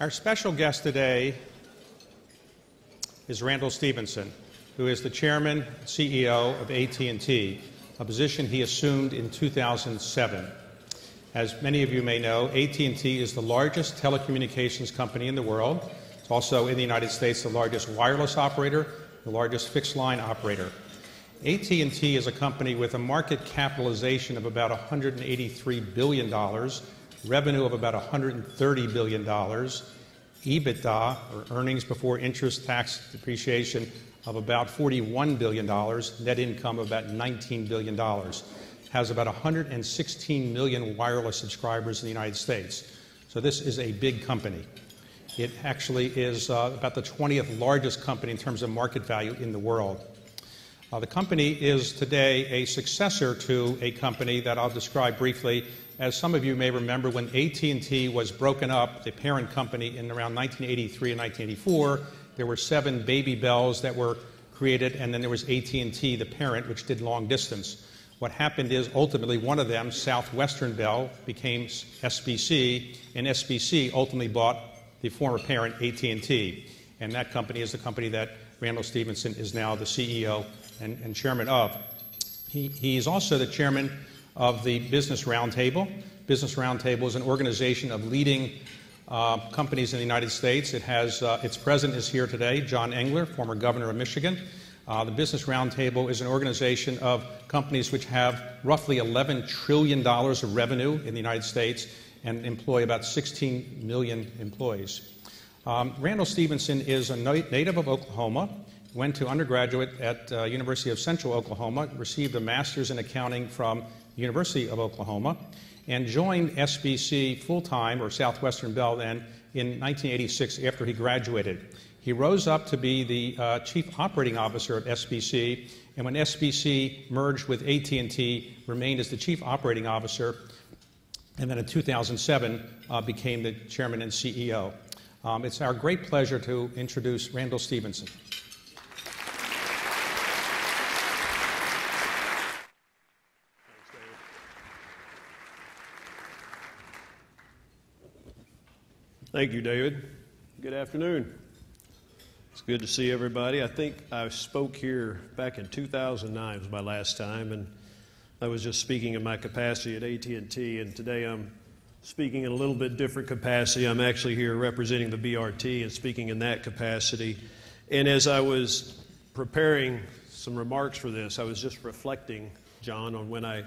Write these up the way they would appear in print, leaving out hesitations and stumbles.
Our special guest today is Randall Stephenson, who is the chairman, CEO of AT&T, a position he assumed in 2007. As many of you may know, AT&T is the largest telecommunications company in the world. It's also in the United States the largest wireless operator, the largest fixed line operator. AT&T is a company with a market capitalization of about $183 billion, revenue of about $130 billion, EBITDA, or earnings before interest, tax, depreciation, of about $41 billion, net income of about $19 billion. Has about 116 million wireless subscribers in the United States. So this is a big company. It actually is about the 20th largest company in terms of market value in the world. The company is today a successor to a company that I'll describe briefly. As some of you may remember, when AT&T was broken up, the parent company, in around 1983 and 1984, there were 7 baby bells that were created, and then there was AT&T, the parent, which did long distance. What happened is ultimately one of them, Southwestern Bell, became SBC, and SBC ultimately bought the former parent, AT&T. And that company is the company that Randall Stephenson is now the CEO and chairman of. He is also the chairman of the Business Roundtable. Business Roundtable is an organization of leading companies in the United States. It has its president is here today, John Engler, former governor of Michigan. The Business Roundtable is an organization of companies which have roughly $11 trillion of revenue in the United States and employ about 16 million employees. Randall Stephenson is a native of Oklahoma, went to undergraduate at University of Central Oklahoma, received a master's in accounting from the University of Oklahoma, and joined SBC full-time, or Southwestern Bell then, in 1986 after he graduated. He rose up to be the chief operating officer at SBC, and when SBC merged with AT&T, remained as the chief operating officer, and then in 2007 became the chairman and CEO. It's our great pleasure to introduce Randall Stephenson. Thank you, David. Good afternoon. It's good to see everybody. I think I spoke here back in 2009 was my last time, and I was just speaking in my capacity at AT&T, and today I'm speaking in a little bit different capacity. I'm actually here representing the BRT and speaking in that capacity. And as I was preparing some remarks for this, I was just reflecting, John, on when I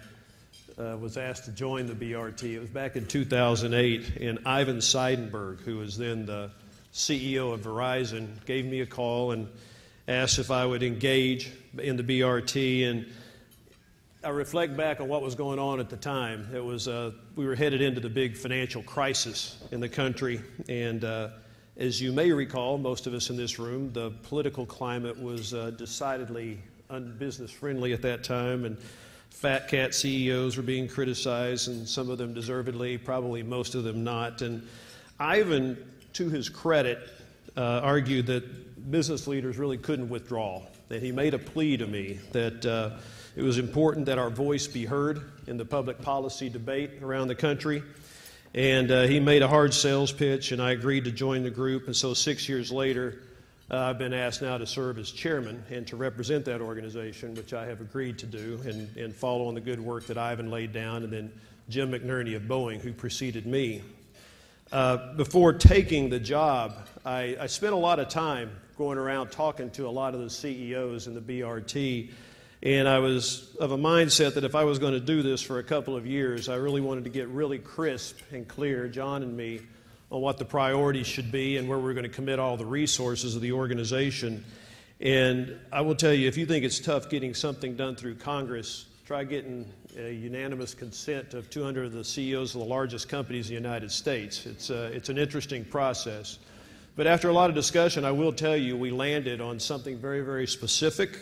was asked to join the BRT. It was back in 2008, and Ivan Seidenberg, who was then the CEO of Verizon, gave me a call and asked if I would engage in the BRT. And I reflect back on what was going on at the time. It was we were headed into the big financial crisis in the country, and as you may recall, most of us in this room, the political climate was decidedly unbusiness friendly at that time, and fat cat CEOs were being criticized, and some of them deservedly, probably most of them not. And Ivan, to his credit, argued that business leaders really couldn't withdraw, that he made a plea to me that it was important that our voice be heard in the public policy debate around the country. And he made a hard sales pitch, and I agreed to join the group. And so 6 years later, I've been asked now to serve as chairman and to represent that organization, which I have agreed to do, and follow on the good work that Ivan laid down, and then Jim McNerney of Boeing, who preceded me. Before taking the job, I spent a lot of time going around talking to a lot of the CEOs in the BRT, and I was of a mindset that if I was going to do this for a couple of years, I really wanted to get really crisp and clear, John and me, on what the priorities should be and where we're going to commit all the resources of the organization. And I will tell you, if you think it's tough getting something done through Congress, try getting a unanimous consent of 200 of the CEOs of the largest companies in the United States. It's an interesting process. But after a lot of discussion, I will tell you we landed on something very, very specific.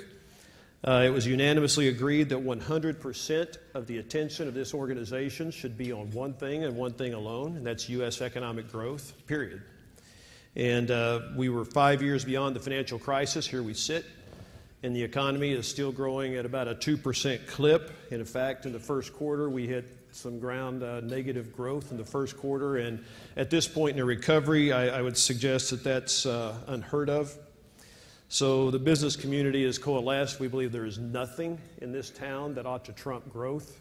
It was unanimously agreed that 100% of the attention of this organization should be on one thing and one thing alone, and that's U.S. economic growth, period. And we were 5 years beyond the financial crisis. Here we sit. and the economy is still growing at about a 2% clip. And in fact, in the first quarter, we hit some ground negative growth in the first quarter. And at this point in the recovery, I would suggest that that's unheard of. So the business community is coalesced. We believe there is nothing in this town that ought to trump growth.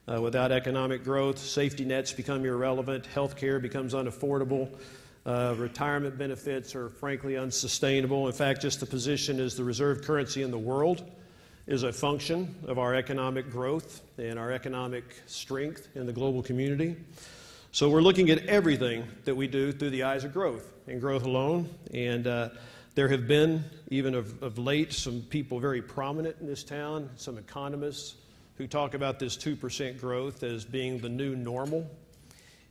Without economic growth, safety nets become irrelevant, health care becomes unaffordable, retirement benefits are frankly unsustainable. In fact, just the position as the reserve currency in the world is a function of our economic growth and our economic strength in the global community. So we're looking at everything that we do through the eyes of growth and growth alone. And there have been, even of late, some people very prominent in this town, some economists, who talk about this 2% growth as being the new normal.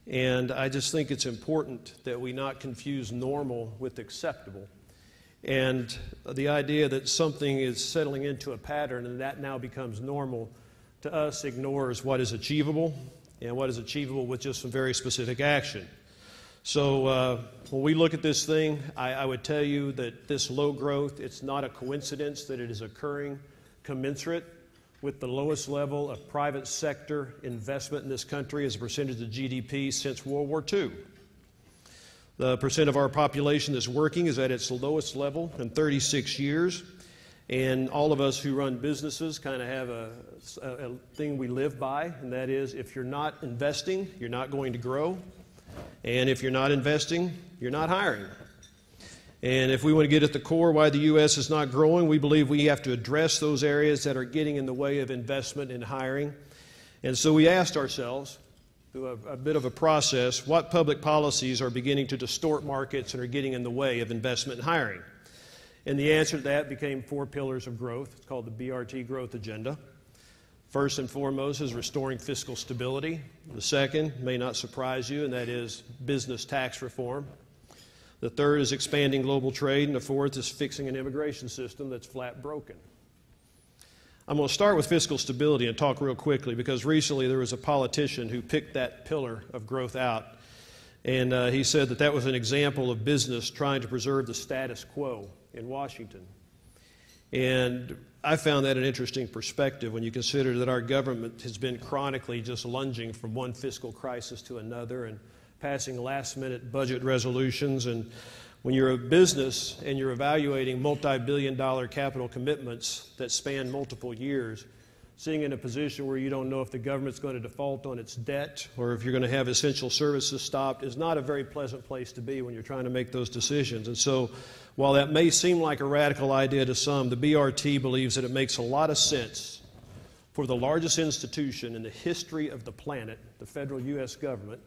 And I just think it's important that we not confuse normal with acceptable. And the idea that something is settling into a pattern and that now becomes normal, to us, ignores what is achievable and what is achievable with just some very specific action. So when we look at this thing, I would tell you that this low growth, it's not a coincidence that it is occurring commensurate with the lowest level of private sector investment in this country as a percentage of GDP since World War II. The percent of our population that's working is at its lowest level in 36 years. And all of us who run businesses kind of have a thing we live by, and that is, if you're not investing, you're not going to grow. And if you're not investing, you're not hiring. And if we want to get at the core why the U.S. is not growing, we believe we have to address those areas that are getting in the way of investment and hiring. And so we asked ourselves, through a bit of a process, what public policies are beginning to distort markets and are getting in the way of investment and hiring? And the answer to that became 4 pillars of growth. It's called the BRT Growth Agenda. First and foremost is restoring fiscal stability. The second may not surprise you, and that is business tax reform. The third is expanding global trade, and the fourth is fixing an immigration system that's flat broken. I'm going to start with fiscal stability and talk real quickly, because recently there was a politician who picked that pillar of growth out, and he said that that was an example of business trying to preserve the status quo in Washington. And I found that an interesting perspective when you consider that our government has been chronically just lunging from one fiscal crisis to another and passing last-minute budget resolutions. And when you're a business and you're evaluating multi-billion-dollar capital commitments that span multiple years, seeing in a position where you don't know if the government's going to default on its debt or if you're going to have essential services stopped is not a very pleasant place to be when you're trying to make those decisions. And so while that may seem like a radical idea to some, the BRT believes that it makes a lot of sense for the largest institution in the history of the planet, the federal U.S. government,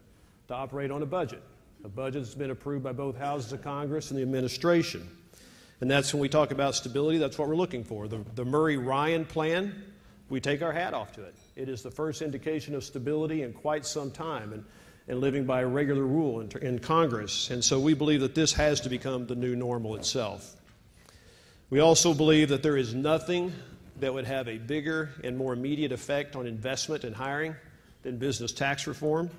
to operate on a budget that's been approved by both houses of Congress and the administration. And that's when we talk about stability, that's what we're looking for. The Murray-Ryan plan, we take our hat off to it. It is the first indication of stability in quite some time and living by a regular rule in Congress. And so we believe that this has to become the new normal itself. We also believe that there is nothing that would have a bigger and more immediate effect on investment and hiring than business tax reform.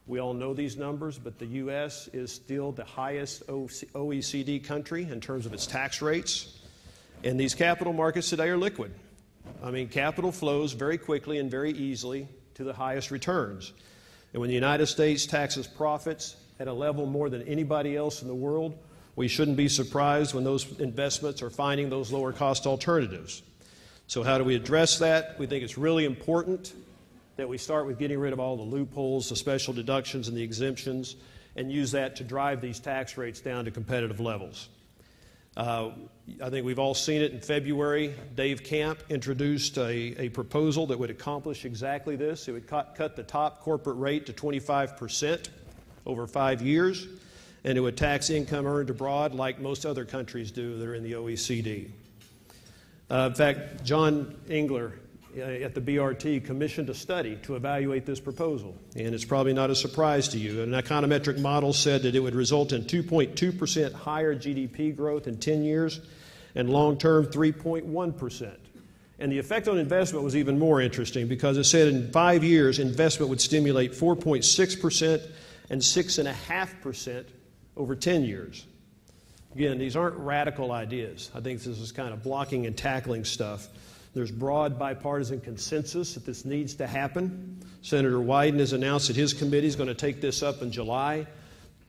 We all know these numbers, but the U.S. is still the highest OECD country in terms of its tax rates. And these capital markets today are liquid. I mean, capital flows very quickly and very easily to the highest returns. And when the United States taxes profits at a level more than anybody else in the world, we shouldn't be surprised when those investments are finding those lower cost alternatives. So how do we address that? We think it's really important that we start with getting rid of all the loopholes, the special deductions and the exemptions, and use that to drive these tax rates down to competitive levels. I think we've all seen it in February. Dave Camp introduced a proposal that would accomplish exactly this. It would cut the top corporate rate to 25% over 5 years, and it would tax income earned abroad like most other countries do that are in the OECD. In fact, John Engler at the BRT commissioned a study to evaluate this proposal, and it's probably not a surprise to you. An econometric model said that it would result in 2.2% higher GDP growth in 10 years and long-term 3.1%. And the effect on investment was even more interesting because it said in 5 years investment would stimulate 4.6% and 6.5% over 10 years. Again, these aren't radical ideas. I think this is kind of blocking and tackling stuff. There's broad bipartisan consensus that this needs to happen. Senator Wyden has announced that his committee is going to take this up in July.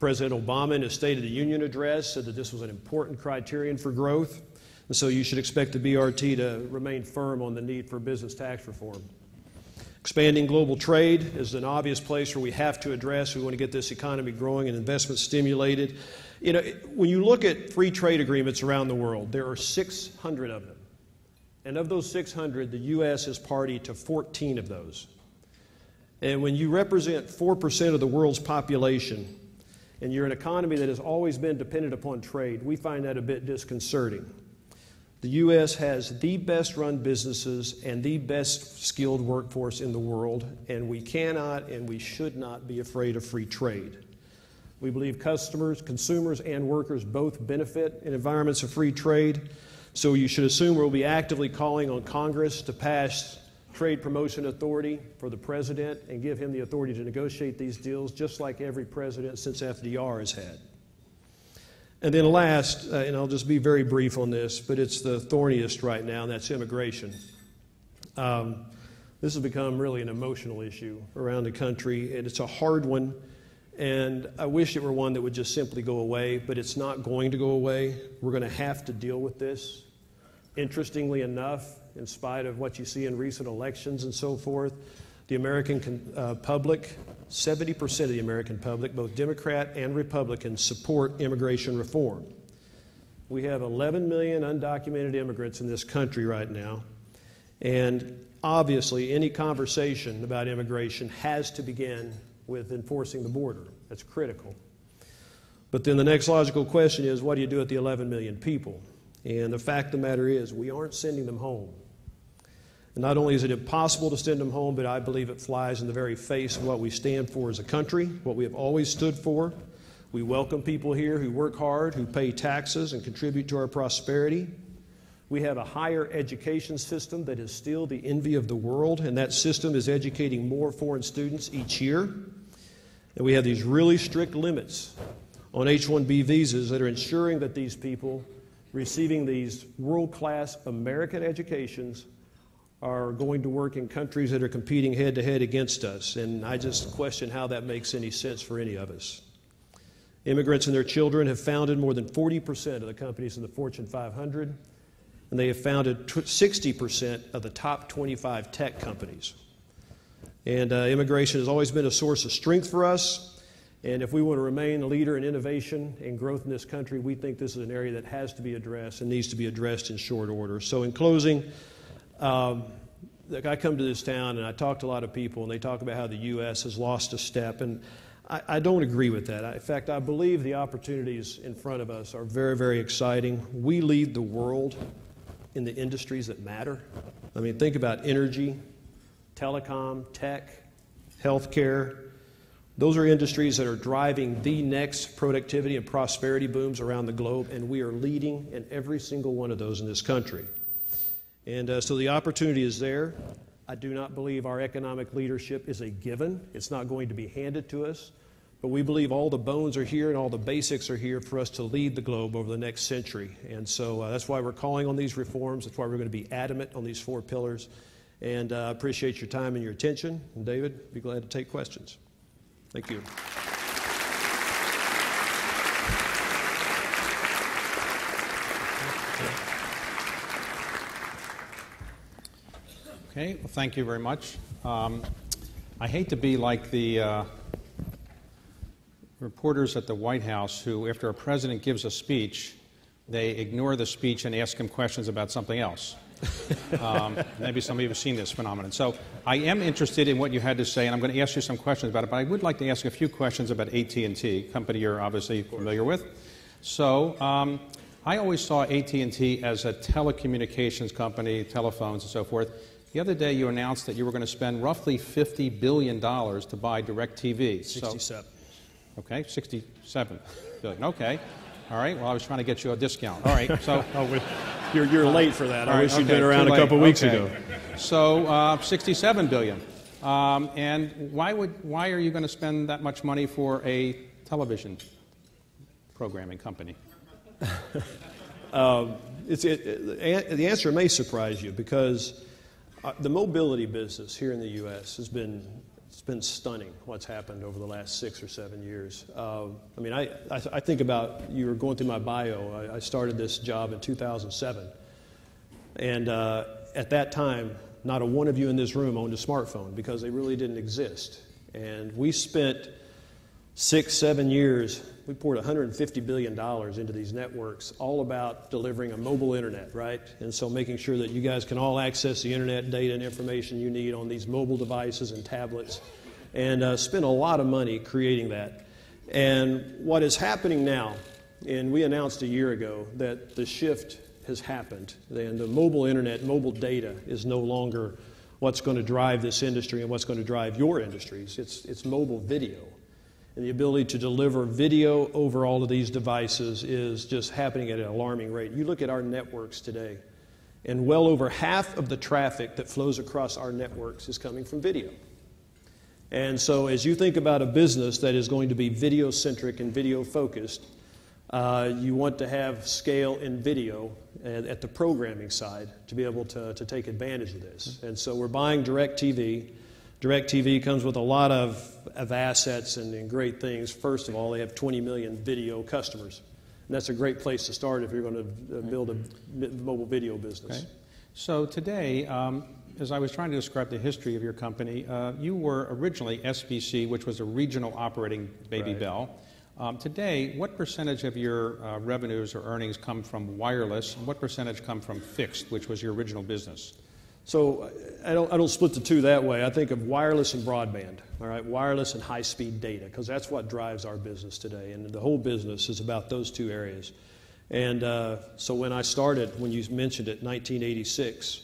President Obama, in his State of the Union address, said that this was an important criterion for growth. And so you should expect the BRT to remain firm on the need for business tax reform. Expanding global trade is an obvious place where we have to address. We want to get this economy growing and investment stimulated. You know, when you look at free trade agreements around the world, there are 600 of them. And of those 600, the U.S. is party to 14 of those. And when you represent 4% of the world's population, and you're an economy that has always been dependent upon trade, we find that a bit disconcerting. The U.S. has the best run businesses and the best skilled workforce in the world, and we cannot and we should not be afraid of free trade. We believe customers, consumers, and workers both benefit in environments of free trade, so you should assume we'll be actively calling on Congress to pass trade promotion authority for the president and give him the authority to negotiate these deals, just like every president since FDR has had. And then last, and I'll just be very brief on this, but it's the thorniest right now, and that's immigration. This has become really an emotional issue around the country, and it's a hard one, and I wish it were one that would just simply go away, but it's not going to go away. We're going to have to deal with this. Interestingly enough, in spite of what you see in recent elections and so forth, the American public, 70% of the American public, both Democrat and Republican, support immigration reform. We have 11 million undocumented immigrants in this country right now, and obviously any conversation about immigration has to begin with enforcing the border. That's critical. But then the next logical question is, what do you do with the 11 million people? And the fact of the matter is, we aren't sending them home. And not only is it impossible to send them home, but I believe it flies in the very face of what we stand for as a country, what we have always stood for. We welcome people here who work hard, who pay taxes and contribute to our prosperity. We have a higher education system that is still the envy of the world, and that system is educating more foreign students each year. And we have these really strict limits on H-1B visas that are ensuring that these people receiving these world-class American educations are going to work in countries that are competing head-to-head against us. And I just question how that makes any sense for any of us. Immigrants and their children have founded more than 40% of the companies in the Fortune 500, and they have founded 60% of the top 25 tech companies. And immigration has always been a source of strength for us. And if we want to remain a leader in innovation and growth in this country, we think this is an area that has to be addressed and needs to be addressed in short order. So in closing, I come to this town and I talk to a lot of people, and they talk about how the U.S. has lost a step, and I don't agree with that. In fact, I believe the opportunities in front of us are very, very exciting. We lead the world in the industries that matter. I mean, think about energy, telecom, tech, healthcare. Those are industries that are driving the next productivity and prosperity booms around the globe, and we are leading in every single one of those in this country. And so the opportunity is there. I do not believe our economic leadership is a given. It's not going to be handed to us. But we believe all the bones are here and all the basics are here for us to lead the globe over the next century. And so that's why we're calling on these reforms. That's why we're going to be adamant on these 4 pillars. And I appreciate your time and your attention. And David, be glad to take questions. Thank you. Okay, well, thank you very much. I hate to be like the reporters at the White House who, after a president gives a speech, they ignore the speech and ask him questions about something else. Maybe some of you have seen this phenomenon. So I am interested in what you had to say, and I'm going to ask you some questions about it, but I would like to ask a few questions about AT&T, a company you're obviously familiar with. So I always saw AT&T as a telecommunications company, telephones and so forth. The other day you announced that you were going to spend roughly $50 billion to buy Directv. 67. So, okay, 67 billion. Okay. All right. Well, I was trying to get you a discount. All right. So you're late for that. I wish you'd been too around a late. couple weeks Okay. ago. So 67 billion. And why are you going to spend that much money for a television programming company? The answer may surprise you because the mobility business here in the U.S. has been stunning. What's happened over the last 6 or 7 years. I mean, I think about, you were going through my bio. I started this job in 2007, and at that time, not a one of you in this room owned a smartphone because they really didn't exist. And we spent 6, 7 years. We poured $150 billion into these networks, all about delivering a mobile internet, right? And so making sure that you guys can all access the internet data and information you need on these mobile devices and tablets, and spent a lot of money creating that. And what is happening now, and we announced a year ago that the shift has happened, and the mobile internet, mobile data is no longer what's going to drive this industry and what's going to drive your industries. It's mobile video. And the ability to deliver video over all of these devices is just happening at an alarming rate. You look at our networks today, and well over half of the traffic that flows across our networks is coming from video. And so as you think about a business that is going to be video-centric and video-focused, you want to have scale in video at the programming side to be able to take advantage of this. And so we're buying Directv. Directv comes with a lot of assets and great things. First of all, they have 20 million video customers. And that's a great place to start if you're going to build a mobile video business. Okay. So today, as I was trying to describe the history of your company, you were originally SBC, which was a regional operating Baby Bell. Today, what percentage of your revenues or earnings come from wireless, and what percentage come from fixed, which was your original business? So I don't split the two that way. I think of wireless and broadband, all right? Wireless and high-speed data, because that's what drives our business today. And the whole business is about those two areas. And so when I started, when you mentioned it, 1986,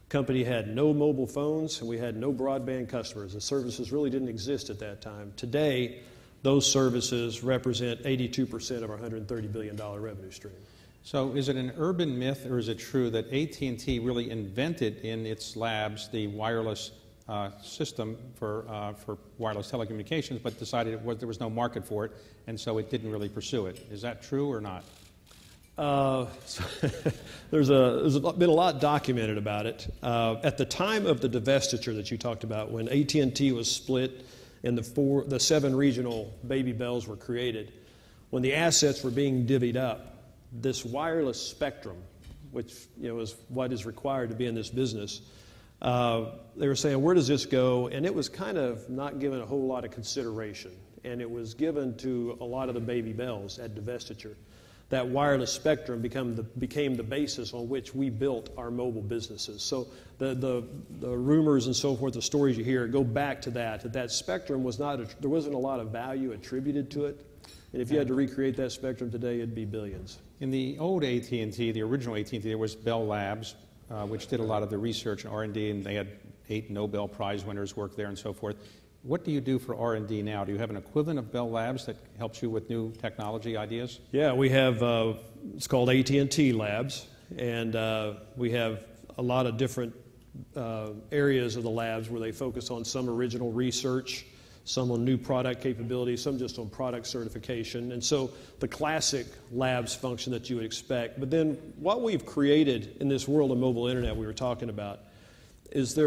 the company had no mobile phones and we had no broadband customers. The services really didn't exist at that time. Today, those services represent 82% of our $130 billion revenue stream. So is it an urban myth, or is it true that AT&T really invented in its labs the wireless system for wireless telecommunications, but decided there was no market for it, and so it didn't really pursue it? Is that true or not? There's been a lot documented about it. At the time of the divestiture that you talked about, when AT&T was split and the 7 regional Baby Bells were created, when the assets were being divvied up, this wireless spectrum, which is what is required to be in this business, they were saying, where does this go? And it was kind of not given a whole lot of consideration. And it was given to a lot of the Baby Bells at divestiture. That wireless spectrum became the basis on which we built our mobile businesses. So the rumors and so forth, the stories you hear, go back to that spectrum was there wasn't a lot of value attributed to it. And if you had to recreate that spectrum today, it'd be billions. In the old AT&T, the original AT&T, there was Bell Labs, which did a lot of the research and R&D, and they had 8 Nobel Prize winners work there and so forth. What do you do for R&D now? Do you have an equivalent of Bell Labs that helps you with new technology ideas? Yeah, we have, it's called AT&T Labs, and we have a lot of different areas of the labs where they focus on some original research, some on new product capabilities, some just on product certification. And so the classic labs function that you would expect. But then what we've created in this world of mobile internet we were talking about is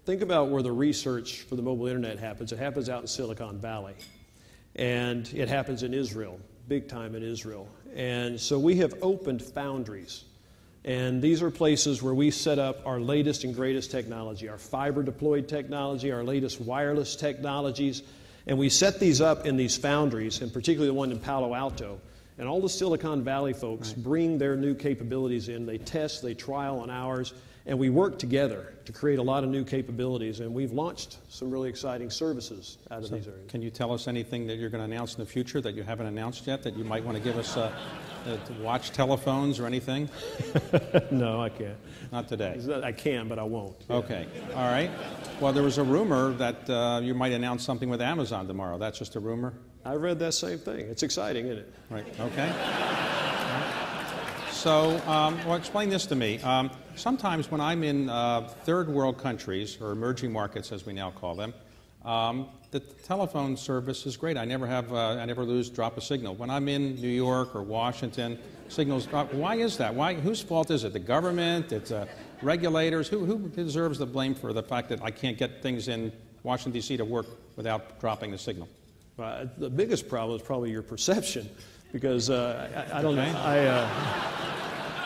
think about where the research for the mobile internet happens. It happens out in Silicon Valley. And it happens in Israel, big time in Israel. And so we have opened foundries. And these are places where we set up our latest and greatest technology, our fiber deployed technology, our latest wireless technologies. And we set these up in these foundries, and particularly the one in Palo Alto. And all the Silicon Valley folks bring their new capabilities in. They test, they trial on ours, and we work together to create a lot of new capabilities. And we've launched some really exciting services out of these areas. Can you tell us anything that you're going to announce in the future that you haven't announced yet that you might want to give us to watch telephones or anything? No, I can't. Not today. I can, but I won't. Yeah. Okay. All right. Well, there was a rumor that you might announce something with Amazon tomorrow. That's just a rumor? I read that same thing. It's exciting, isn't it? Right. Okay. So, well, explain this to me. Sometimes when I'm in third world countries, or emerging markets as we now call them, The telephone service is great. I never drop a signal. When I'm in New York or Washington, signals drop. Why is that? Whose fault is it? The government? It's regulators? Who deserves the blame for the fact that I can't get things in Washington, D.C. to work without dropping the signal? The biggest problem is probably your perception, because I don't know.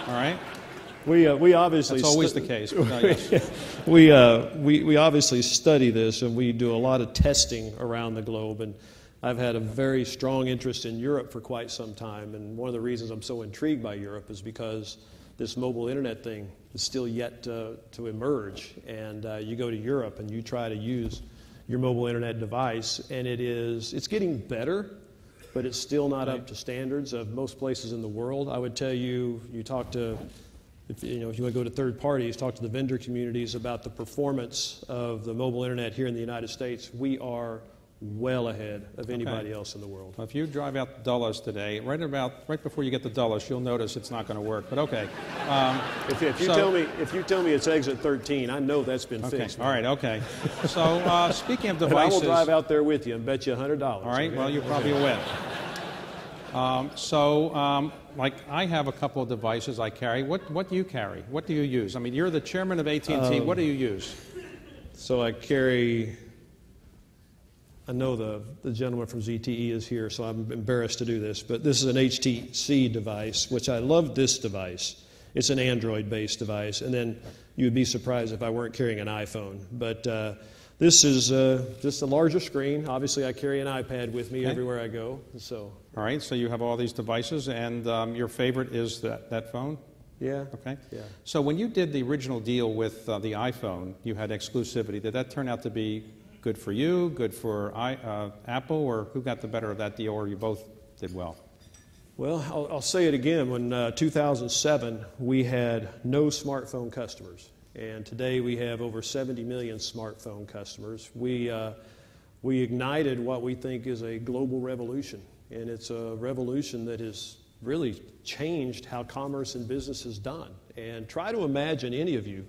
All right. We obviously that's always the case. But yes. we obviously study this, and we do a lot of testing around the globe. And I've had a very strong interest in Europe for quite some time. And one of the reasons I'm so intrigued by Europe is because this mobile internet thing is still yet to emerge. And you go to Europe and you try to use your mobile internet device, and it's getting better, but it's still not up to standards of most places in the world. I would tell you, you talk to. If you want to go to third parties, talk to the vendor communities about the performance of the mobile internet here in the United States, we are well ahead of anybody else in the world. Well, if you drive out to Dulles today, right before you get to Dulles, you'll notice it's not going to work. But okay. If you tell me it's exit 13, I know that's been fixed. All right. Okay. So speaking of devices, I will drive out there with you and bet you $100. All right. Well, you probably will. Like I have a couple of devices I carry. What do you carry? What do you use? I mean, you're the chairman of AT&T. What do you use? So I carry. I know the gentleman from ZTE is here, so I'm embarrassed to do this, but this is an HTC device, which I love this device. It's an Android-based device, and then you would be surprised if I weren't carrying an iPhone. But this is just a larger screen. Obviously, I carry an iPad with me everywhere I go. So. All right, so you have all these devices, and your favorite is that phone? Yeah. Okay. Yeah. So when you did the original deal with the iPhone, you had exclusivity. Did that turn out to be good for you, good for Apple, or who got the better of that deal, or you both did well? Well, I'll say it again. When 2007, we had no smartphone customers, and today we have over 70 million smartphone customers. We ignited what we think is a global revolution, and it's a revolution that has really changed how commerce and business is done. And try to imagine any of you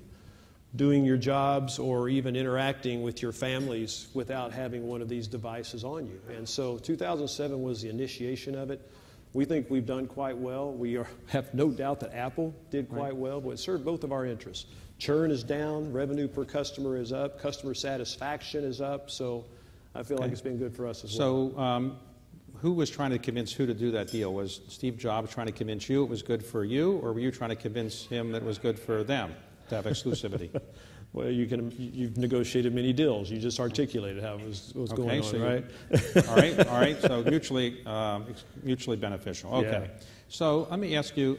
doing your jobs or even interacting with your families without having one of these devices on you. And so 2007 was the initiation of it. We think we've done quite well. We have no doubt that Apple did quite well, but it served both of our interests. Churn is down, revenue per customer is up, customer satisfaction is up, so I feel like it's been good for us as well. So who was trying to convince who to do that deal? Was Steve Jobs trying to convince you it was good for you, or were you trying to convince him that it was good for them to have exclusivity? Well, you've negotiated many deals. You just articulated how it was going on, right? All right. So mutually beneficial. Okay. Yeah. So let me ask you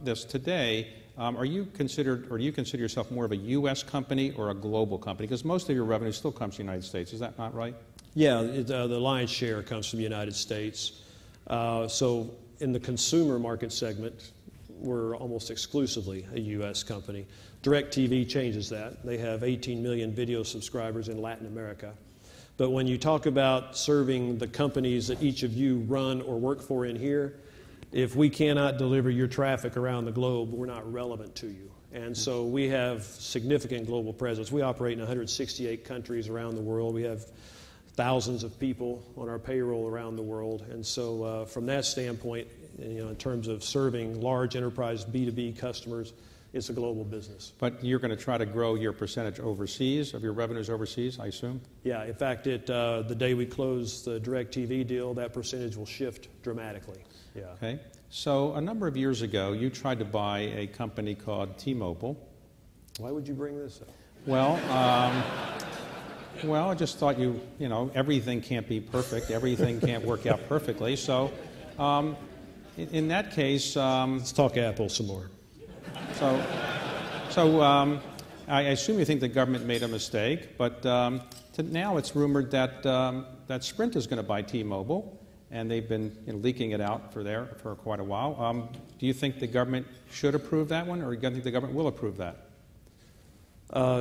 this today. Do you consider yourself more of a U.S. company or a global company? Because most of your revenue still comes from the United States. Is that not right? Yeah, the lion's share comes from the United States. So in the consumer market segment, we're almost exclusively a U.S. company. Directv changes that. They have 18 million video subscribers in Latin America. But when you talk about serving the companies that each of you run or work for in here, if we cannot deliver your traffic around the globe, we're not relevant to you. And so we have significant global presence. We operate in 168 countries around the world. We have thousands of people on our payroll around the world. And so from that standpoint, in terms of serving large enterprise B2B customers, it's a global business. But you're going to try to grow your percentage overseas, of your revenues overseas, I assume? Yeah. In fact, the day we close the Directv deal, that percentage will shift dramatically. Yeah. Okay. So a number of years ago, you tried to buy a company called T-Mobile. Why would you bring this up? Well, I just thought everything can't be perfect. Everything can't work out perfectly. So in that case... let's talk Apple some more. So I assume you think the government made a mistake, but now it's rumored that Sprint is going to buy T-Mobile, and they've been leaking it out for quite a while. Do you think the government should approve that one, or do you think the government will approve that?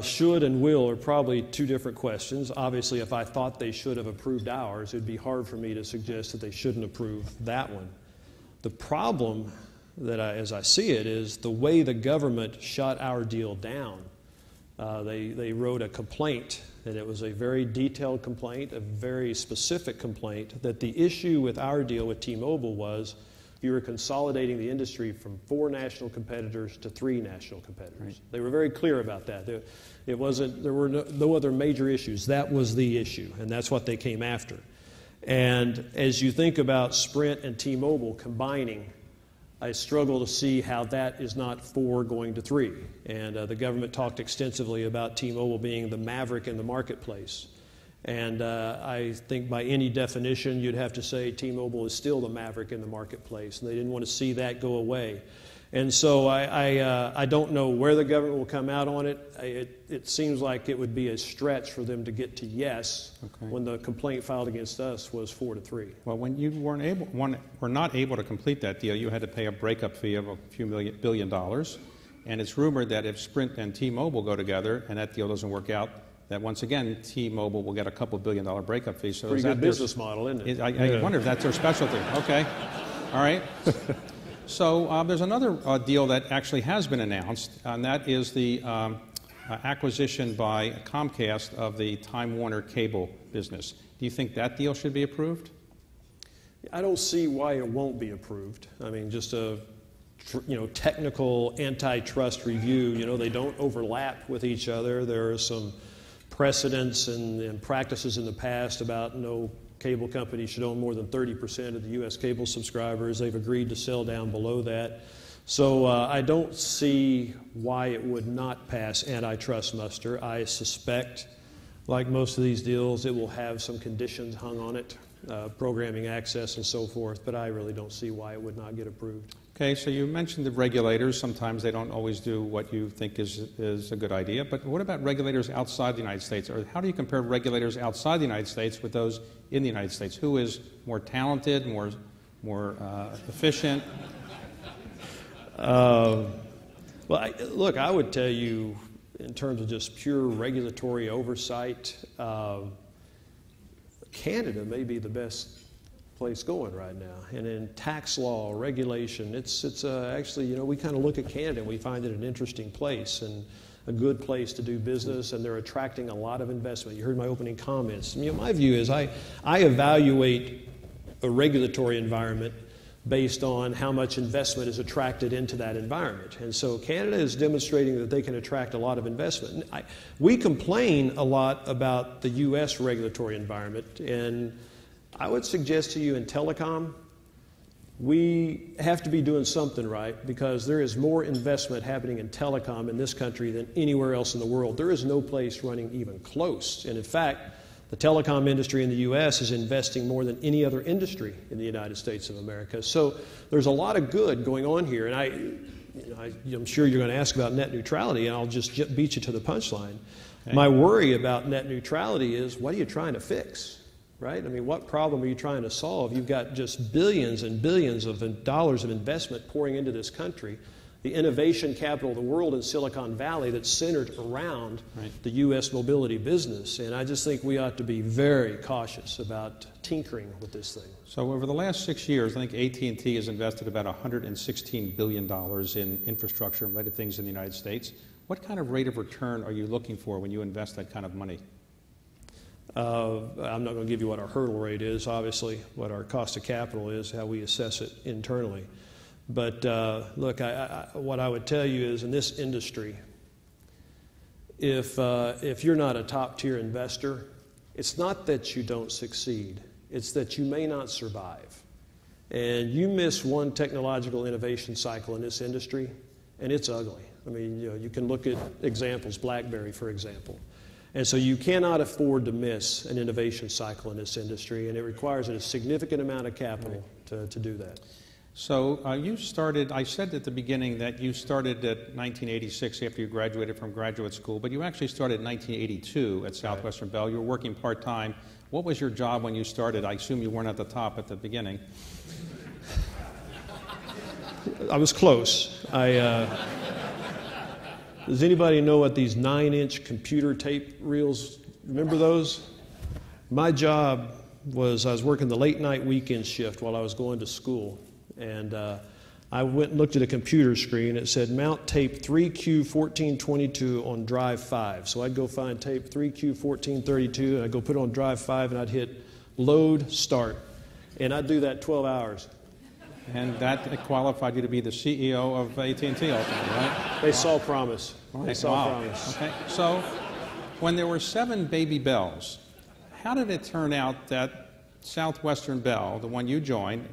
Should and will are probably two different questions. Obviously, if I thought they should have approved ours, it would be hard for me to suggest that they shouldn't approve that one. The problem that as I see it, is the way the government shut our deal down They wrote a complaint, and it was a very detailed complaint, a very specific complaint, that the issue with our deal with T-Mobile was you were consolidating the industry from 4 national competitors to 3 national competitors. Right. They were very clear about that. There were no other major issues. That was the issue, and that's what they came after. And as you think about Sprint and T-Mobile combining, I struggle to see how that is not 4 going to 3. And the government talked extensively about T-Mobile being the maverick in the marketplace. And I think by any definition, you'd have to say T-Mobile is still the maverick in the marketplace. And they didn't want to see that go away. And so I don't know where the government will come out on it. It seems like it would be a stretch for them to get to yes when the complaint filed against us was 4-3. Well, when you were not able to complete that deal, you had to pay a breakup fee of a few billion dollars. And it's rumored that if Sprint and T-Mobile go together and that deal doesn't work out, that once again, T-Mobile will get a couple $2 billion breakup fee. So pretty good business model, isn't it? I wonder if that's their specialty. Okay. All right. So there's another deal that actually has been announced, and that is the acquisition by Comcast of the Time Warner cable business. Do you think that deal should be approved? I don't see why it won't be approved. I mean, just a technical antitrust review. They don't overlap with each other. There are some precedents and practices in the past about no cable company should own more than 30% of the U.S. cable subscribers. They've agreed to sell down below that. So I don't see why it would not pass antitrust muster. I suspect, like most of these deals, it will have some conditions hung on it, programming access and so forth, but I really don't see why it would not get approved. Okay, so you mentioned the regulators. Sometimes they don't always do what you think is a good idea, but what about regulators outside the United States? Or how do you compare regulators outside the United States with those in the United States? Who is more talented, more efficient? Look, I would tell you, in terms of just pure regulatory oversight, Canada may be the best place going right now. And in tax law, regulation, it's actually, we kind of look at Canada and we find it an interesting place and a good place to do business, and they're attracting a lot of investment. You heard my opening comments. My view is I evaluate a regulatory environment based on how much investment is attracted into that environment. And so Canada is demonstrating that they can attract a lot of investment. We complain a lot about the U.S. regulatory environment, and I would suggest to you in telecom, we have to be doing something right, because there is more investment happening in telecom in this country than anywhere else in the world. There is no place running even close. And in fact, the telecom industry in the U.S. is investing more than any other industry in the United States of America. So there's a lot of good going on here. And I'm sure you're going to ask about net neutrality, and I'll just beat you to the punchline. Okay. My worry about net neutrality is, what are you trying to fix? Right? I mean, what problem are you trying to solve? You've got just billions and billions of dollars of investment pouring into this country, the innovation capital of the world in Silicon Valley that's centered around the U.S. mobility business. And I just think we ought to be very cautious about tinkering with this thing. So over the last 6 years, I think AT&T has invested about $116 billion in infrastructure and related things in the United States. What kind of rate of return are you looking for when you invest that kind of money? I'm not going to give you what our hurdle rate is, obviously, what our cost of capital is, how we assess it internally. But look, what I would tell you is, in this industry, if you're not a top-tier investor, it's not that you don't succeed. It's that you may not survive. And you miss one technological innovation cycle in this industry, and it's ugly. I mean, you can look at examples, BlackBerry, for example. And so you cannot afford to miss an innovation cycle in this industry, and it requires a significant amount of capital to do that. So you started, I said at the beginning that you started at 1986 after you graduated from graduate school, but you actually started in 1982 at Southwestern Bell. You were working part-time. What was your job when you started? I assume you weren't at the top at the beginning. I was close. Does anybody know what these 9-inch computer tape reels, remember those? My job was, I was working the late night weekend shift while I was going to school. And I went and looked at a computer screen. It said mount tape 3Q1422 on drive 5. So I'd go find tape 3Q1432, and I'd go put it on drive 5, and I'd hit load, start. And I'd do that 12 hours. And that qualified you to be the CEO of AT&T ultimately, right? They saw promise. Right. They saw promise. Okay. So when there were 7 baby bells, how did it turn out that Southwestern Bell, the one you joined,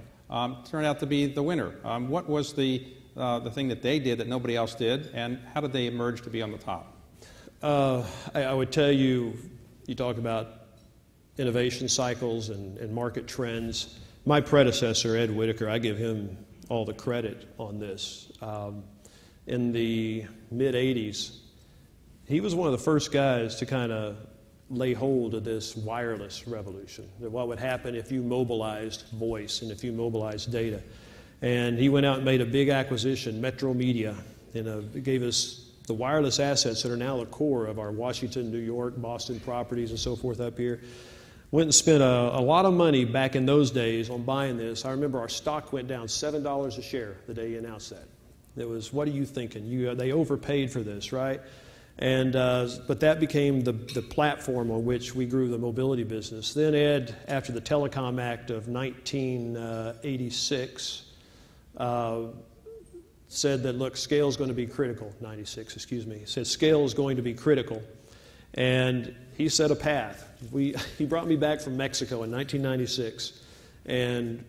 turned out to be the winner? What was the thing that they did that nobody else did, and how did they emerge to be on the top? I would tell you, you talk about innovation cycles and market trends. My predecessor, Ed Whitaker, I give him all the credit on this. In the mid-'80s, he was one of the first guys to kind of lay hold of this wireless revolution, that what would happen if you mobilized voice and if you mobilized data. And he went out and made a big acquisition, Metro Media, and it gave us the wireless assets that are now the core of our Washington, New York, Boston properties and so forth up here. Went and spent a lot of money back in those days on buying this. I remember our stock went down $7 a share the day he announced that. It was, what are you thinking? They overpaid for this, right? And but that became the platform on which we grew the mobility business. Then Ed, after the Telecom Act of 1986, said that, look, scale is going to be critical. 96, excuse me. He said scale is going to be critical. And he set a path. He brought me back from Mexico in 1996 and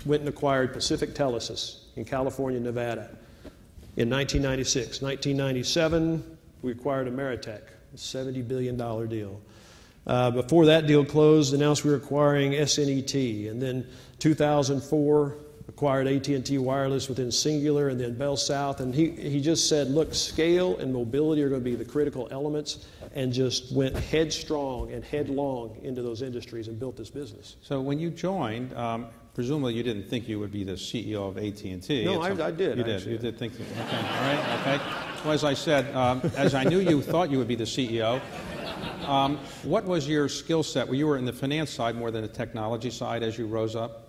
went and acquired Pacific Telesis in California, Nevada in 1996. 1997, we acquired Ameritech, a $70 billion deal. Before that deal closed, announced we were acquiring SNET. And then 2004, acquired AT&T Wireless within Singular, and then Bell South. And he just said, look, scale and mobility are going to be the critical elements, and just went headstrong and headlong into those industries and built this business. So when you joined, presumably you didn't think you would be the CEO of AT&T. No, I did. You did. You did think. Okay. All right. Okay. Well, as I said, as I knew you thought you would be the CEO, what was your skill set? Well, you were in the finance side more than the technology side as you rose up.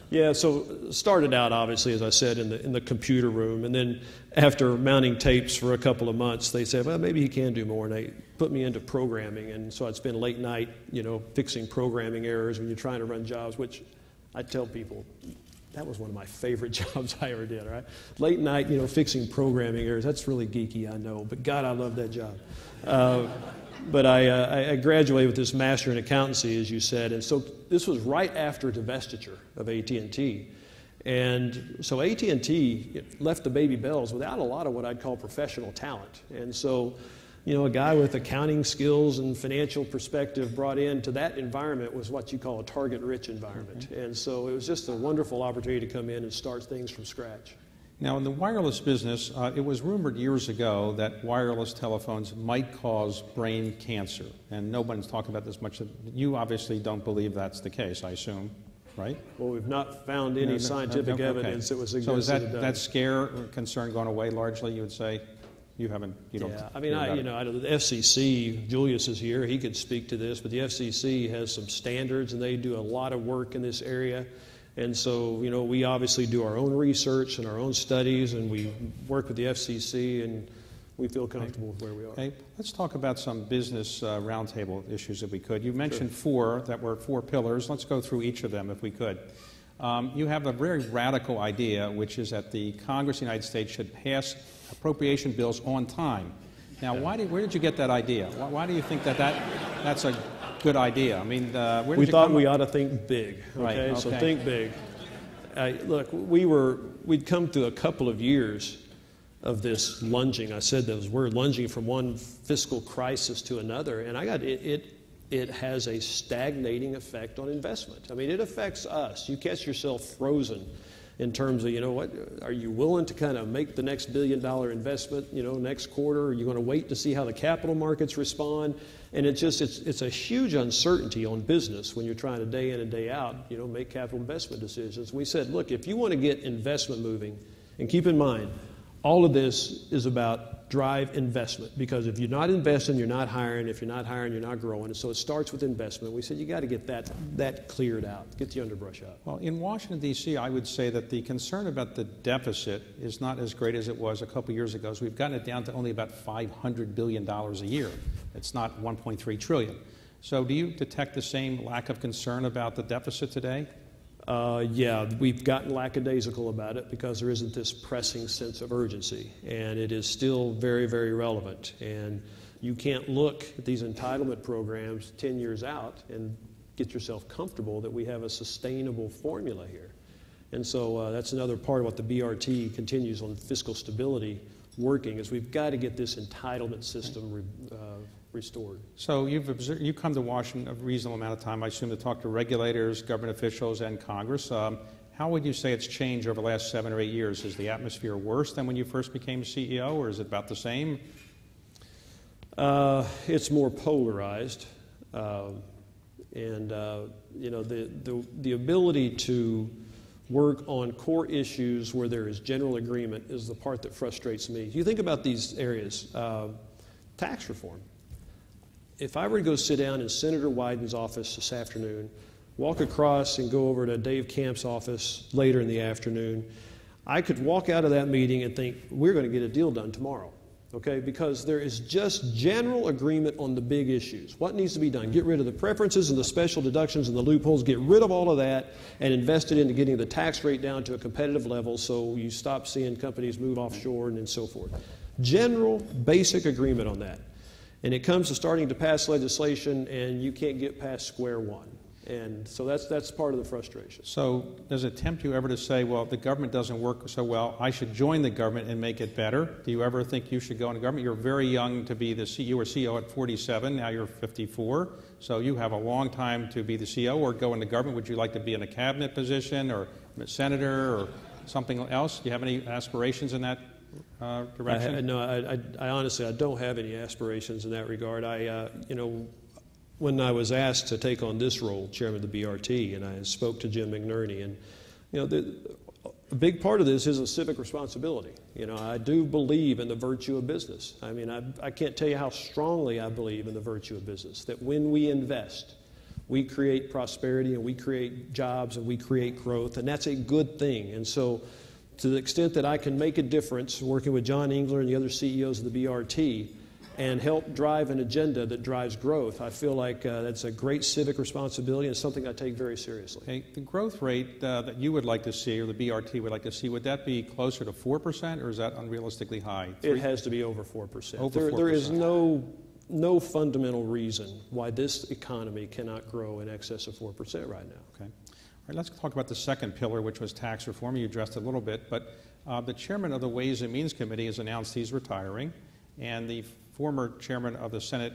Yeah, so started out, obviously, as I said, in the computer room. And then after mounting tapes for a couple of months, they said, well, maybe he can do more. And they put me into programming. And so I'd spend late night, fixing programming errors when you're trying to run jobs, which I tell people, that was one of my favorite jobs I ever did, right? Late night, fixing programming errors. That's really geeky, I know. But, God, I love that job. But I graduated with this master in accountancy, as you said, and so this was right after divestiture of AT&T. And so AT&T left the baby bells without a lot of what I'd call professional talent. And so, a guy with accounting skills and financial perspective brought into that environment was what you call a target-rich environment. Mm-hmm. And so it was just a wonderful opportunity to come in and start things from scratch. Now, in the wireless business, it was rumored years ago that wireless telephones might cause brain cancer, and nobody's talking about this much. You obviously don't believe that's the case, I assume, right? Well, we've not found any scientific evidence that was suggested. So is that scare or concern gone away largely, you would say? You don't. Yeah, I mean, the FCC, Julius is here, he could speak to this, but the FCC has some standards, and they do a lot of work in this area. And so, we obviously do our own research and our own studies, and we work with the FCC, and we feel comfortable with where we are. Okay, let's talk about some business roundtable issues if we could. You mentioned four pillars. Let's go through each of them if we could. You have a very radical idea, which is that the Congress of the United States should pass appropriation bills on time. Now, where did you get that idea? Why do you think that's a good idea? I mean, we thought we ought to think big. Okay, right, so think big. Look, we'd come through a couple of years of this lunging. I said those words, lunging from one fiscal crisis to another, and it has a stagnating effect on investment. I mean, it affects us. You catch yourself frozen in terms of, what, are you willing to kind of make the next $1 billion investment, next quarter? Are you going to wait to see how the capital markets respond? And it's a huge uncertainty on business when you're trying to day in and day out, make capital investment decisions. We said, look, if you want to get investment moving, and keep in mind, all of this is about drive investment, because if you're not investing, you're not hiring. If you're not hiring, you're not growing. And so it starts with investment. We said you got to get that cleared out, get the underbrush out. Well, in Washington, D.C., I would say that the concern about the deficit is not as great as it was a couple years ago. So we've gotten it down to only about $500 billion a year. It's not $1.3 trillion. So do you detect the same lack of concern about the deficit today? Yeah, we've gotten lackadaisical about it because there isn't this pressing sense of urgency, and it is still very, very relevant. And you can't look at these entitlement programs 10 years out and get yourself comfortable that we have a sustainable formula here. And so that's another part of what the BRT continues on fiscal stability working, is we've got to get this entitlement system restored. So you've come to Washington a reasonable amount of time, I assume, to talk to regulators, government officials, and Congress. How would you say it's changed over the last 7 or 8 years? Is the atmosphere worse than when you first became CEO, or is it about the same? It's more polarized, and you know, the ability to work on core issues where there is general agreement is the part that frustrates me. You think about these areas, tax reform. If I were to go sit down in Senator Wyden's office this afternoon, walk across and go over to Dave Camp's office later in the afternoon, I could walk out of that meeting and think, we're going to get a deal done tomorrow, okay? Because there is just general agreement on the big issues. What needs to be done? Get rid of the preferences and the special deductions and the loopholes, get rid of all of that, and invest it into getting the tax rate down to a competitive level so you stop seeing companies move offshore and so forth. General, basic agreement on that. And it comes to starting to pass legislation, and you can't get past square one. And so that's part of the frustration. So does it tempt you ever to say, well, the government doesn't work so well, I should join the government and make it better? Do you ever think you should go into government? You're very young to be the CEO. You were CEO at 47, now you're 54. So you have a long time to be the CEO or go into government. Would you like to be in a cabinet position or a senator or something else? Do you have any aspirations in that direction? I honestly, I don't have any aspirations in that regard. You know, when I was asked to take on this role, chairman of the BRT, and I spoke to Jim McNerney, and you know, a big part of this is a civic responsibility. You know, I do believe in the virtue of business. I mean, I can't tell you how strongly I believe in the virtue of business, that when we invest, we create prosperity and we create jobs and we create growth, and that's a good thing. And so to the extent that I can make a difference working with John Engler and the other CEOs of the BRT and help drive an agenda that drives growth, I feel like that's a great civic responsibility and something I take very seriously. Okay. The growth rate that you would like to see, or the BRT would like to see, would that be closer to 4%, or is that unrealistically high? It has to be over 4%. Over 4%. There is no fundamental reason why this economy cannot grow in excess of 4% right now. Okay. All right, let's talk about the second pillar, which was tax reform. You addressed it a little bit, but the chairman of the Ways and Means Committee has announced he's retiring, and the former chairman of the Senate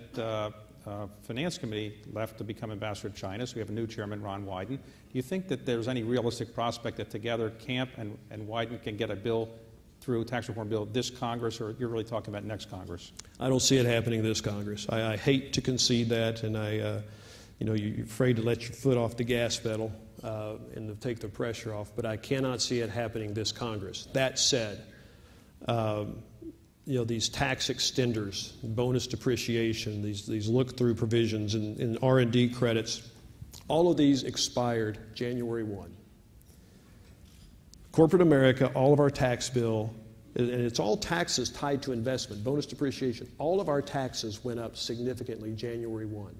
Finance Committee left to become ambassador to China, so we have a new chairman, Ron Wyden. Do you think that there's any realistic prospect that together Camp and Wyden can get a bill through, tax reform bill, this Congress, or you're really talking about next Congress? I don't see it happening this Congress. I hate to concede that, and you know, you're afraid to let your foot off the gas pedal and to take the pressure off, but I cannot see it happening this Congress. That said, you know, these tax extenders, bonus depreciation, these look-through provisions and R&D credits, all of these expired January 1. Corporate America, all of our tax bill, and it's all taxes tied to investment, bonus depreciation, all of our taxes went up significantly January 1.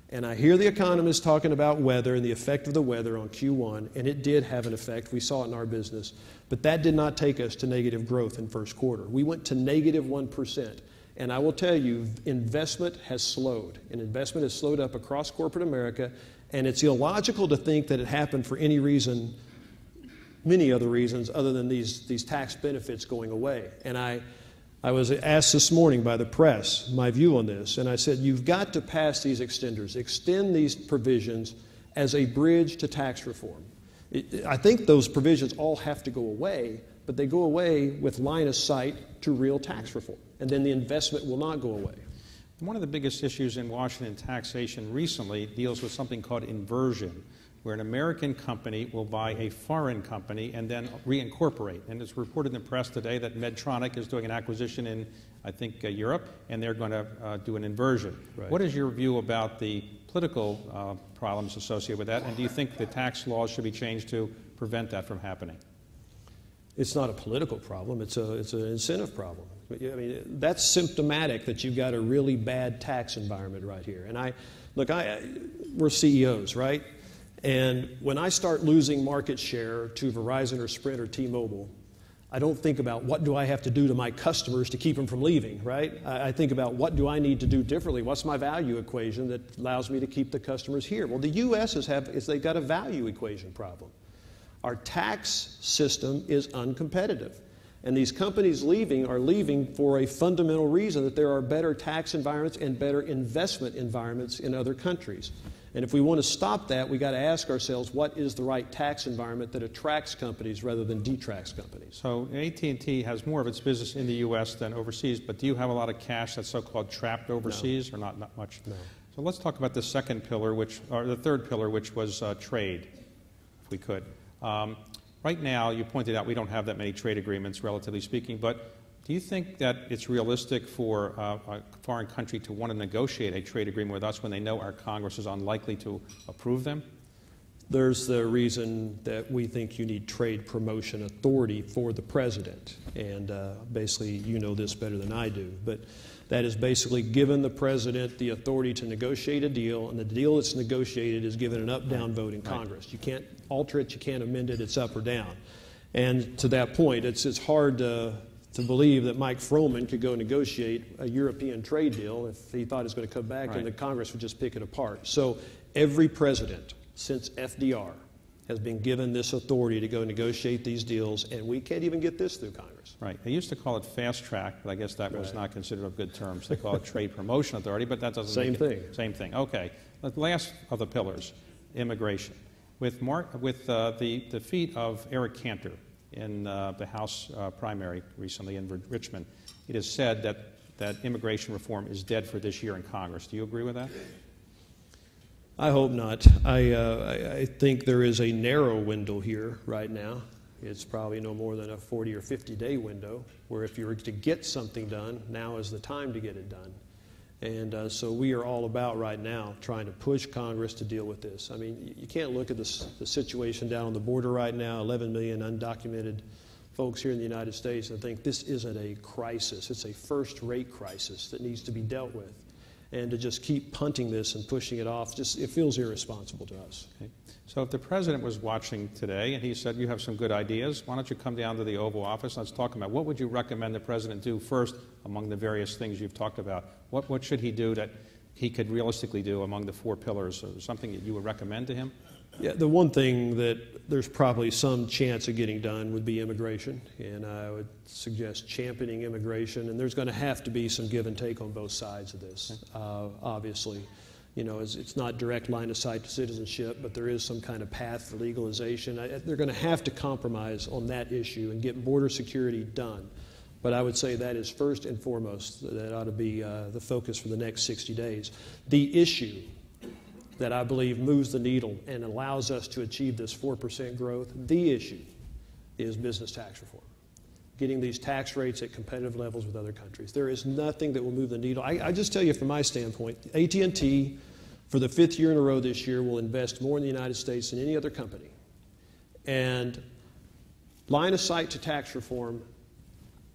And I hear the economists talking about weather and the effect of the weather on Q1, and it did have an effect. We saw it in our business. But that did not take us to negative growth in first quarter. We went to negative 1%. And I will tell you, investment has slowed. And investment has slowed up across corporate America. And it's illogical to think that it happened for any reason, many other reasons, other than these tax benefits going away. And I was asked this morning by the press my view on this, and I said, you've got to pass these extenders, extend these provisions as a bridge to tax reform. I think those provisions all have to go away, but they go away with line of sight to real tax reform, and then the investment will not go away. One of the biggest issues in Washington taxation recently deals with something called inversion, where an American company will buy a foreign company and then reincorporate. And it's reported in the press today that Medtronic is doing an acquisition in, I think, Europe, and they're going to do an inversion. Right. What is your view about the political problems associated with that, and do you think the tax laws should be changed to prevent that from happening? It's not a political problem. It's an incentive problem. I mean, that's symptomatic that you've got a really bad tax environment right here. And we're CEOs, right? And when I start losing market share to Verizon or Sprint or T-Mobile, I don't think about what do I have to do to my customers to keep them from leaving, right? I think about what do I need to do differently? What's my value equation that allows me to keep the customers here? Well, the U.S. they've got a value equation problem. Our tax system is uncompetitive. And these companies are leaving for a fundamental reason, that there are better tax environments and better investment environments in other countries. And if we want to stop that, we've got to ask ourselves, what is the right tax environment that attracts companies rather than detracts companies? So AT&T has more of its business in the U.S. than overseas, but do you have a lot of cash that's so-called trapped overseas, or not much? No. So let's talk about the second pillar, or the third pillar, which was trade, if we could. Right now, you pointed out we don't have that many trade agreements, relatively speaking, but do you think that it's realistic for a foreign country to want to negotiate a trade agreement with us when they know our Congress is unlikely to approve them? There's the reason that we think you need trade promotion authority for the president. And basically, you know this better than I do, but that is basically given the president the authority to negotiate a deal, and the deal that's negotiated is given an up-down vote in Congress. You can't alter it, you can't amend it, it's up or down. And to that point, it's hard to believe that Mike Froman could go negotiate a European trade deal if he thought it was going to come back and the Congress would just pick it apart. So every president since FDR has been given this authority to go negotiate these deals, and we can't even get this through Congress. Right. They used to call it fast track, but I guess that was not considered a good term. So they call it trade promotion authority, but that doesn't Same thing. Same thing. Okay. The last of the pillars, immigration. With the defeat of Eric Cantor in the House primary recently in Richmond, it is said that immigration reform is dead for this year in Congress. Do you agree with that? I hope not. I think there is a narrow window here right now. It's probably no more than a 40 or 50-day window where if you were to get something done, now is the time to get it done. And so we are all about right now trying to push Congress to deal with this. I mean, you can't look at the situation down on the border right now, 11 million undocumented folks here in the United States, and think this isn't a crisis. It's a first-rate crisis that needs to be dealt with. And to just keep punting this and pushing it off, it feels irresponsible to us. Okay. So if the president was watching today and he said, you have some good ideas, why don't you come down to the Oval Office? Let's talk about what would you recommend the president do first among the various things you've talked about? What should he do that he could realistically do among the four pillars? Something that you would recommend to him? Yeah, the one thing that there's probably some chance of getting done would be immigration, and I would suggest championing immigration, and there's going to have to be some give and take on both sides of this, obviously. You know, it's not direct line of sight to citizenship, but there is some kind of path for legalization. They're going to have to compromise on that issue and get border security done. But I would say that is first and foremost, that ought to be the focus for the next 60 days. The issue that I believe moves the needle and allows us to achieve this 4% growth, the issue is business tax reform. Getting these tax rates at competitive levels with other countries. There is nothing that will move the needle. I just tell you from my standpoint, AT&T, for the 5th year in a row this year, will invest more in the United States than any other company. And line of sight to tax reform,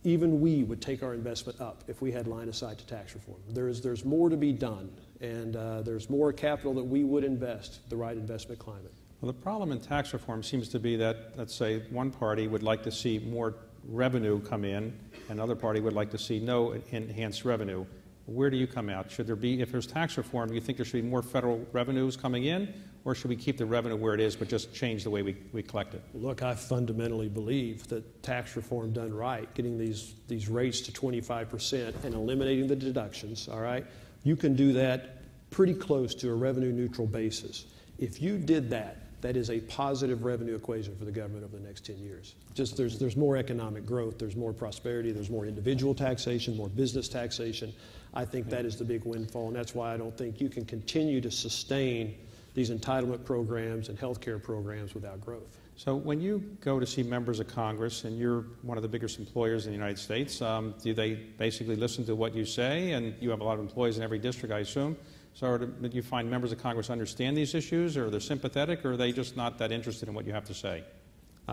even we would take our investment up if we had line of sight to tax reform. There's more to be done, and there's more capital that we would invest, the right investment climate. Well, the problem in tax reform seems to be that, let's say, one party would like to see more revenue come in, and another party would like to see no enhanced revenue. Where do you come out? Should there be, if there's tax reform, do you think there should be more federal revenues coming in, or should we keep the revenue where it is but just change the way we collect it? Look, I fundamentally believe that tax reform done right, getting these rates to 25% and eliminating the deductions, all right, you can do that pretty close to a revenue neutral basis. If you did that, that is a positive revenue equation for the government over the next 10 years. Just there's more economic growth, there's more prosperity, there's more individual taxation, more business taxation. I think that is the big windfall, and that's why I don't think you can continue to sustain these entitlement programs and health care programs without growth. So when you go to see members of Congress, and you're one of the biggest employers in the United States, do they basically listen to what you say? And you have a lot of employees in every district, I assume. So do you find members of Congress understand these issues, or they're sympathetic, or are they just not that interested in what you have to say?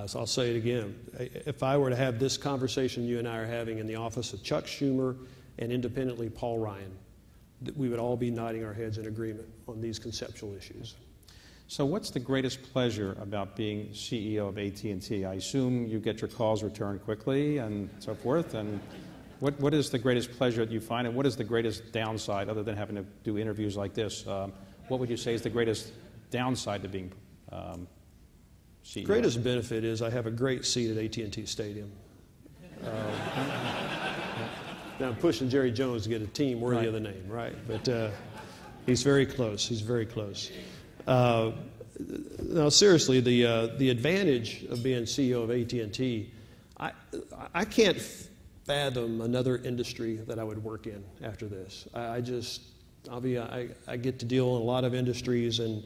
So I'll say it again. If I were to have this conversation you and I are having in the office of Chuck Schumer and independently Paul Ryan, we would all be nodding our heads in agreement on these conceptual issues. So what's the greatest pleasure about being CEO of AT&T? I assume you get your calls returned quickly and so forth. And what is the greatest pleasure that you find, and what is the greatest downside, other than having to do interviews like this? What would you say is the greatest downside to being CEO? The greatest benefit is I have a great seat at AT&T Stadium. Now I'm pushing Jerry Jones to get a team worthy of the name, right? But he's very close. He's very close. Now, seriously, the advantage of being CEO of AT&T, I can't fathom another industry that I would work in after this. I get to deal in a lot of industries, and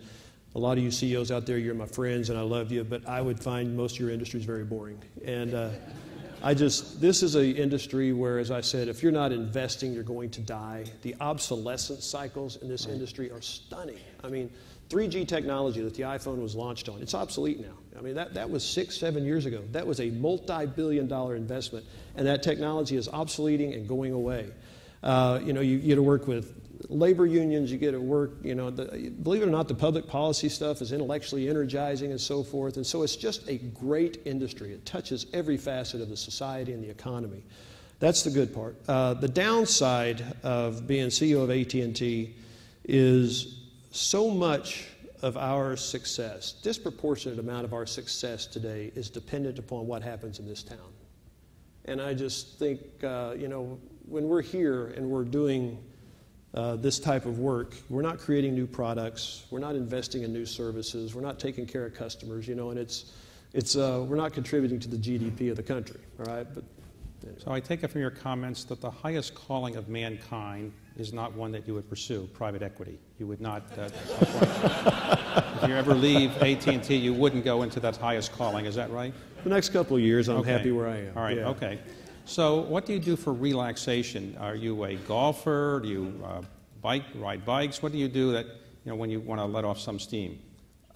a lot of you CEOs out there, you're my friends, and I love you, but I would find most of your industries very boring. And this is an industry where, as I said, if you're not investing, you're going to die. The obsolescence cycles in this industry are stunning. I mean, 3G technology that the iPhone was launched on, it's obsolete now. I mean, that was 6-7 years ago. That was a multi-billion-dollar investment, and that technology is obsoleting and going away. You get to work with labor unions, you get to work, believe it or not, the public policy stuff is intellectually energizing and so forth, and so it's just a great industry. It touches every facet of the society and the economy. That's the good part. The downside of being CEO of AT&T is so much of our success, disproportionate amount of our success today, is dependent upon what happens in this town. And I just think, when we're here and we're doing this type of work, we're not creating new products, we're not investing in new services, we're not taking care of customers, and we're not contributing to the GDP of the country, all right? But anyway. So I take it from your comments that the highest calling of mankind is not one that you would pursue, private equity. You would not, if you ever leave AT&T, you wouldn't go into that highest calling. Is that right? The next couple of years, I'm happy where I am. All right, okay. So what do you do for relaxation? Are you a golfer? Do you ride bikes? What do you do that, when you want to let off some steam?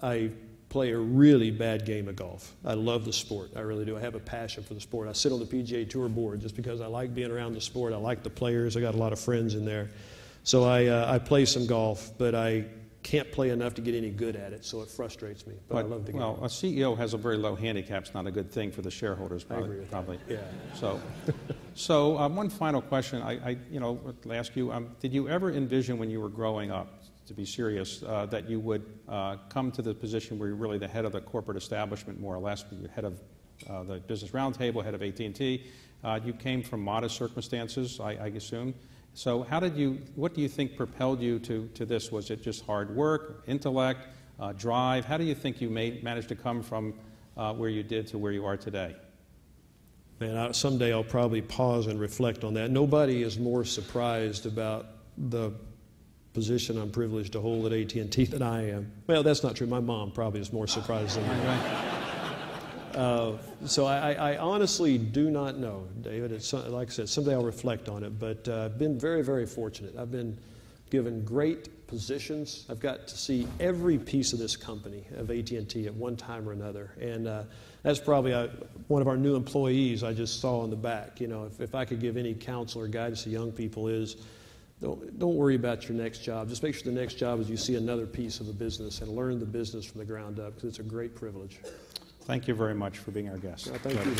I play a really bad game of golf. I love the sport. I really do. I have a passion for the sport. I sit on the PGA Tour board just because I like being around the sport. I like the players. I got a lot of friends in there. So I play some golf, but I can't play enough to get any good at it, so it frustrates me. But I love the game. Well, a CEO has a very low handicap. It's not a good thing for the shareholders, probably. I agree with that. Yeah. So one final question. I ask you, did you ever envision when you were growing up, to be serious, that you would come to the position where you're really the head of the corporate establishment, more or less, you're head of the Business Roundtable, head of AT&T. You came from modest circumstances, I assume. So what do you think propelled you to this? Was it just hard work, intellect, drive? How do you think you managed to come from where you did to where you are today? Man, someday I'll probably pause and reflect on that. Nobody is more surprised about the position I'm privileged to hold at AT&T than I am. Well, that's not true. My mom probably is more surprised than I. So I honestly do not know, David. It's, like I said, someday I'll reflect on it. But I've been very, very fortunate. I've been given great positions. I've got to see every piece of this company, of AT&T, at one time or another. And that's probably one of our new employees I just saw in the back. If I could give any counsel or guidance to young people is, don't worry about your next job. Just make sure the next job is you see another piece of the business and learn the business from the ground up, because it's a great privilege. Thank you very much for being our guest. Thank you.